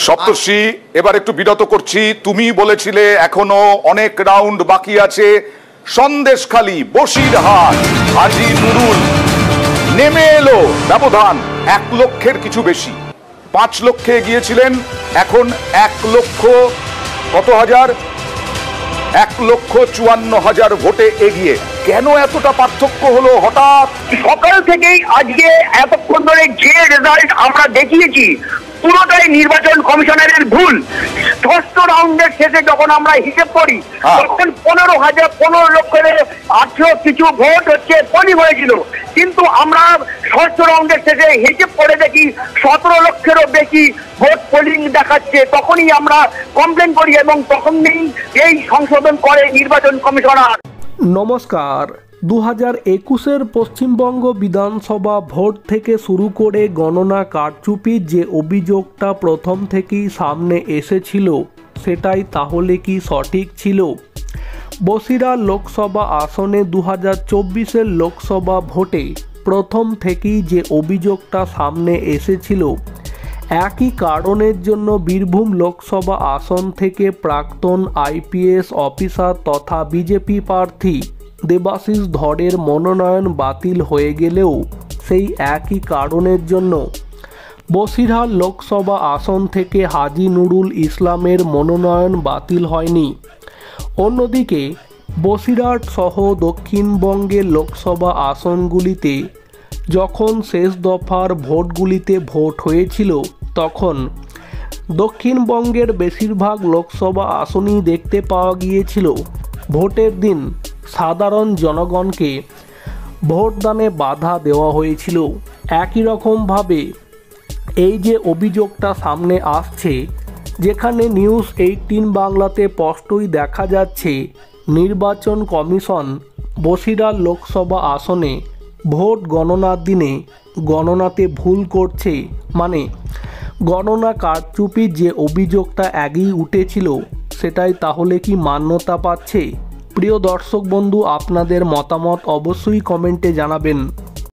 সপ্তর্ষি, এবার একটু বিরত করছি। তুমি বলেছিলে এখনো অনেক রাউন্ড বাকি আছে। সন্দেশখালী, বসিরহাট, হাজী নুরুল নেমে এলো। ব্যবধান 1 লক্ষের কিছু বেশি। 5 লক্ষে এগিয়েছিলেন, এখন 1 লক্ষ কত হাজার, 1,54,000 ভোটে এগিয়ে। কেন এতটা পার্থক্য হলো হঠাৎ? সকাল থেকেই আজকে এতক্ষণ ধরে যে রেজাল্ট আমরা দেখিয়েছি পুরোটাই নির্বাচন কমিশনারের ভুল। ষষ্ঠ রাউন্ডের শেষে যখন আমরা হিসেব করি তখন 15 লক্ষের 800 কিছু ভোট পলি হয়েছিল, কিন্তু আমরা ষষ্ঠ রাউন্ডের শেষে হিসেব করে দেখি 17 লক্ষেরও বেশি ভোট পোলিং দেখাচ্ছে। তখনই আমরা কমপ্লেন করি এবং তখনই এই সংশোধন করে নির্বাচন কমিশনার। নমস্কার। 2021-এর পশ্চিমবঙ্গ বিধানসভা ভোট থেকে শুরু করে গণনা কারচুপির যে অভিযোগটা প্রথম থেকেই সামনে এসেছিল, সেটাই তাহলে কি সঠিক ছিল? বসিরহাট লোকসভা আসনে 2024-এর লোকসভা ভোটে প্রথম থেকেই যে অভিযোগটা সামনে এসেছিল, একই কারণের জন্য বীরভূম লোকসভা আসন থেকে প্রাক্তন আইপিএস অফিসার তথা বিজেপি প্রার্থী দেবাশিস ধরের মনোনয়ন বাতিল হয়ে গেলেও সেই একই কারণের জন্য বসিরহাট লোকসভা আসন থেকে হাজী নুরুল ইসলামের মনোনয়ন বাতিল হয়নি। অন্যদিকে বসিরহাট সহ দক্ষিণবঙ্গের লোকসভা আসনগুলিতে যখন শেষ দফার ভোটগুলিতে ভোট হয়েছিল, তখন দক্ষিণবঙ্গের বেশিরভাগ লোকসভা আসনই দেখতে পাওয়া গিয়েছিল ভোটের দিন সাধারণ জনগণকে ভোটদানে বাধা দেওয়া হয়েছিল। একই রকমভাবে এই যে অভিযোগটা সামনে আসছে, যেখানে নিউজ 18 বাংলাতে স্পষ্টই দেখা যাচ্ছে নির্বাচন কমিশন বসিরহাট লোকসভা আসনে ভোট গণনার দিনে গণনাতে ভুল করছে, মানে গণনা কারচুপির যে অভিযোগটা আগেই উঠেছিল সেটাই তাহলে কি মান্যতা পাচ্ছে? প্রিয় দর্শক বন্ধু, আপনাদের মতামত অবশ্যই কমেন্টে জানাবেন।